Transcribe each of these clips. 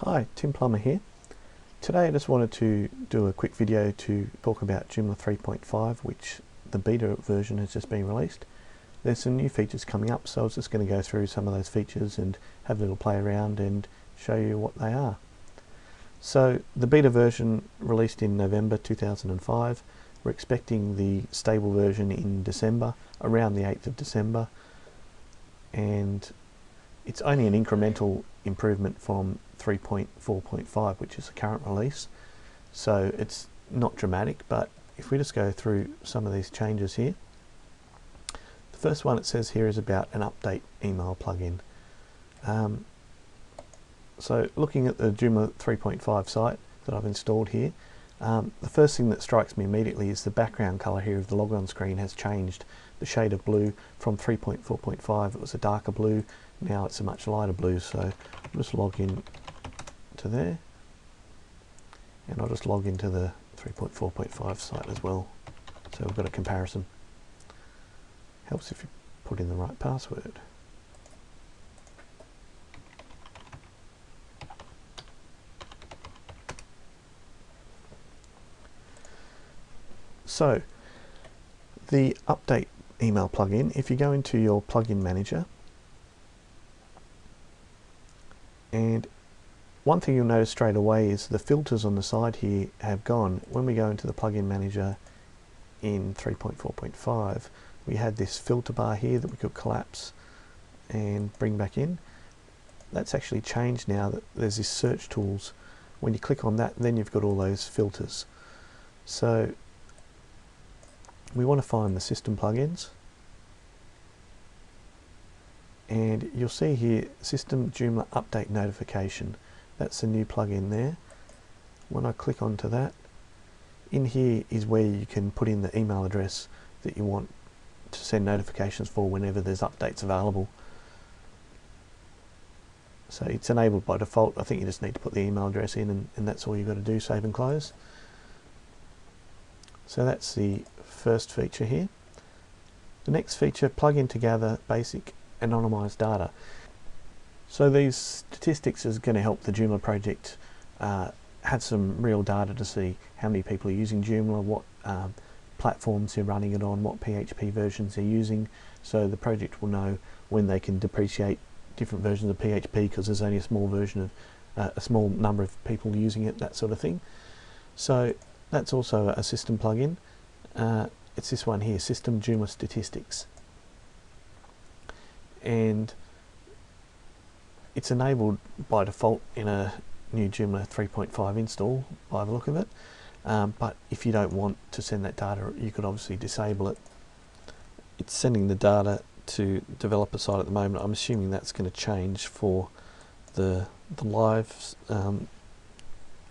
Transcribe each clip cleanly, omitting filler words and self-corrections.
Hi, Tim Plummer here. Today I just wanted to do a quick video to talk about Joomla 3.5, which the beta version has just been released. There's some new features coming up, so I was just going to go through some of those features and have a little play around and show you what they are. So the beta version released in November 2005. We're expecting the stable version in December, around the 8th of December, and it's only an incremental improvement from 3.4.5, which is the current release, so it's not dramatic. But if we just go through some of these changes here, the first one it says here is about an update email plugin. So looking at the Joomla 3.5 site that I've installed here, the first thing that strikes me immediately is the background color here of the logon screen has changed. The shade of blue from 3.4.5, it was a darker blue, now it's a much lighter blue. So I'll just log in to there, and I'll just log into the 3.4.5 site as well, so we've got a comparison. Helps if you put in the right password. So the update email plugin, if you go into your plugin manager, and one thing you'll notice straight away is the filters on the side here have gone. When we go into the plugin manager in 3.4.5, we had this filter bar here that we could collapse and bring back in. That's actually changed now. That there's this search tools. When you click on that, then you've got all those filters. So we want to find the system plugins, and you'll see here system Joomla update notification. That's a new plugin there. When I click onto that, in here is where you can put in the email address that you want to send notifications for whenever there's updates available. So it's enabled by default. I think you just need to put the email address in, and that's all you've got to do, save and close. So that's the first feature here. The next feature, plugin to gather basic anonymized data. So these statistics is going to help the Joomla project have some real data to see how many people are using Joomla, what platforms they're running it on, what PHP versions they're using, so the project will know when they can depreciate different versions of PHP because there's only a small version of a small number of people using it, that sort of thing. So that's also a system plugin. It's this one here, System Joomla Statistics, and it's enabled by default in a new Joomla 3.5 install by the look of it, but if you don't want to send that data, you could obviously disable it. It's sending the data to developer side at the moment. I'm assuming that's going to change for the live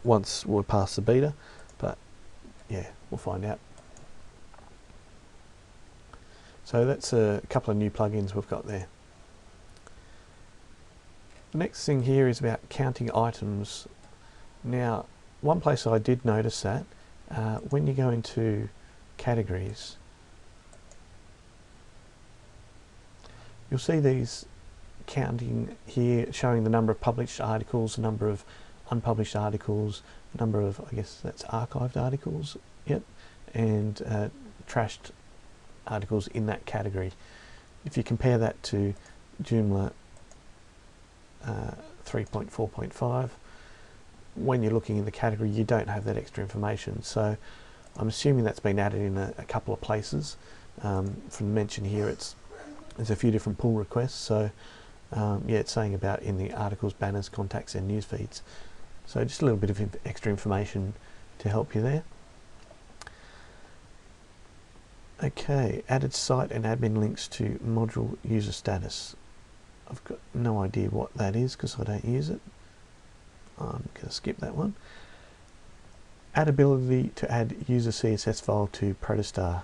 once we're past the beta, but yeah, we'll find out. So that's a couple of new plugins we've got there. The next thing here is about counting items. Now, one place I did notice that when you go into categories, you'll see these counting here showing the number of published articles, the number of unpublished articles, the number of, I guess that's archived articles, yep, and trashed articles in that category. If you compare that to Joomla 3.4.5, when you're looking in the category, you don't have that extra information. So I'm assuming that's been added in a couple of places. From the mention here, there's a few different pull requests. So yeah, it's saying about in the articles, banners, contacts, and news feeds. So just a little bit of extra information to help you there. Okay, added site and admin links to module user status. I've got no idea what that is because I don't use it. I'm going to skip that one. Add ability to add user CSS file to Protostar.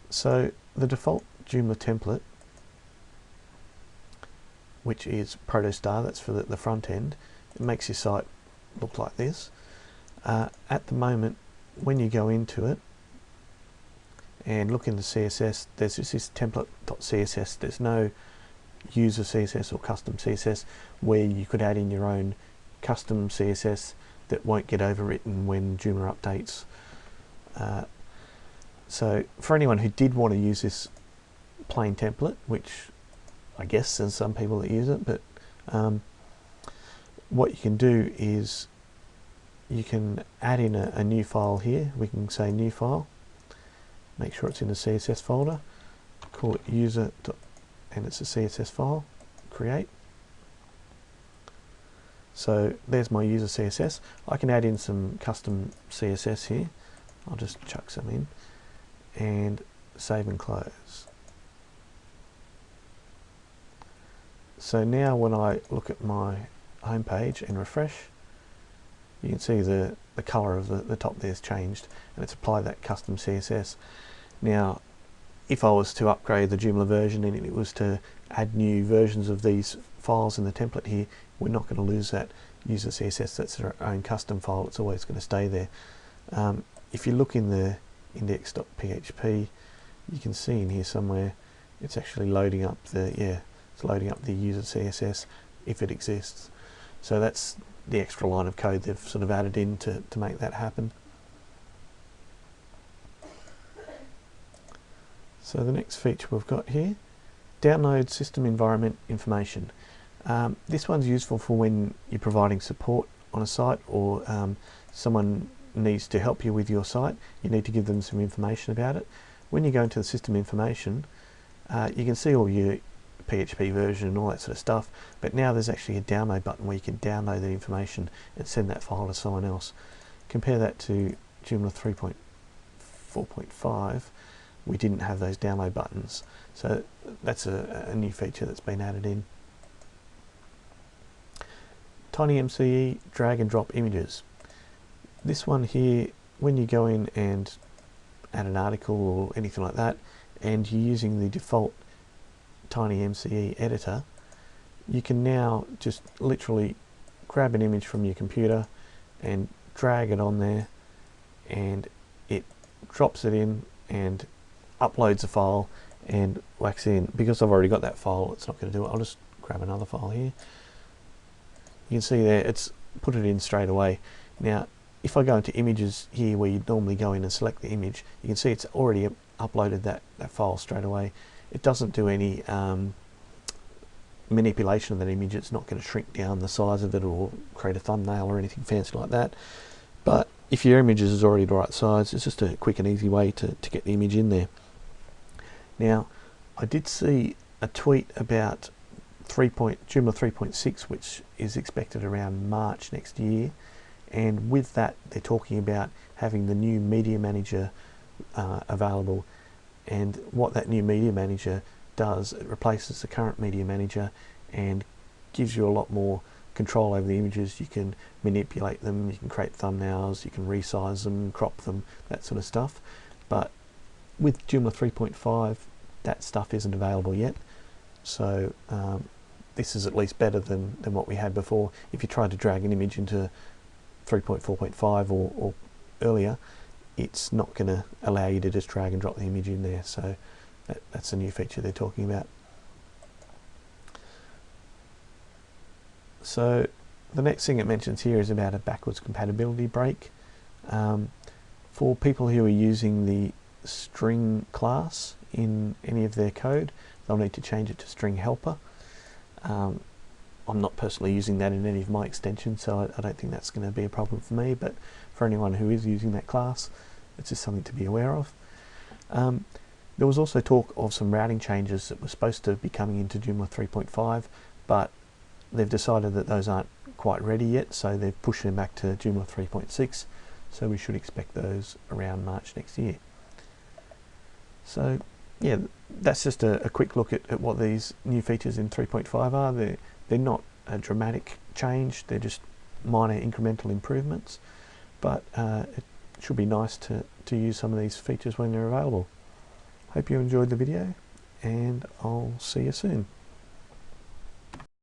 So the default Joomla template, which is Protostar, that's for the front end, it makes your site look like this. At the moment, when you go into it and look in the CSS, there's just this template.css. There's no user CSS or custom CSS where you could add in your own custom CSS that won't get overwritten when Joomla updates. So for anyone who did want to use this plain template, which I guess there's some people that use it, but what you can do is you can add in a new file here. We can say new file, make sure it's in the CSS folder, call it user, and it's a CSS file, create. So there's my user CSS. I can add in some custom CSS here. I'll just chuck some in and save and close. So now when I look at my home page and refresh, you can see the color of the top there has changed, and it's applied that custom CSS. Now if I was to upgrade the Joomla version and it was to add new versions of these files in the template here, we're not going to lose that user CSS. That's our own custom file. It's always going to stay there. If you look in the index.php, you can see in here somewhere it's actually loading up it's loading up the user CSS if it exists. So that's the extra line of code they've sort of added in to make that happen. So the next feature we've got here, download system environment information. This one's useful for when you're providing support on a site, or someone needs to help you with your site. You need to give them some information about it. When you go into the system information, you can see all your PHP version and all that sort of stuff, but now there's actually a download button where you can download the information and send that file to someone else. Compare that to Joomla 3.4.5. we didn't have those download buttons, so that's a new feature that's been added in. TinyMCE drag and drop images. This one here, when you go in and add an article or anything like that, and you're using the default TinyMCE editor, you can now just literally grab an image from your computer and drag it on there, and it drops it in and uploads a file and whacks in. Because I've already got that file, it's not going to do it. I'll just grab another file here. You can see there it's put it in straight away. Now if I go into images here where you'd normally go in and select the image, you can see it's already uploaded that file straight away. It doesn't do any manipulation of that image. It's not going to shrink down the size of it or create a thumbnail or anything fancy like that. But if your image is already the right size, it's just a quick and easy way to get the image in there. Now I did see a tweet about Joomla 3.6, which is expected around March next year, and with that they're talking about having the new media manager available. And what that new media manager does, it replaces the current media manager and gives you a lot more control over the images. You can manipulate them, you can create thumbnails, you can resize them, crop them, that sort of stuff. But with Joomla 3.5, that stuff isn't available yet. So this is at least better than what we had before. If you tried to drag an image into 3.4.5 or earlier, it's not going to allow you to just drag and drop the image in there. So that's a new feature they're talking about. So the next thing it mentions here is about a backwards compatibility break. For people who are using the string class in any of their code, they'll need to change it to string helper. I'm not personally using that in any of my extensions, so I don't think that's going to be a problem for me, but for anyone who is using that class, it's just something to be aware of. There was also talk of some routing changes that were supposed to be coming into Joomla 3.5, but they've decided that those aren't quite ready yet, so they've pushed them back to Joomla 3.6, so we should expect those around March next year. So yeah, that's just a quick look at what these new features in 3.5 are. They're not a dramatic change, they're just minor incremental improvements, but it should be nice to use some of these features when they're available. Hope you enjoyed the video, and I'll see you soon.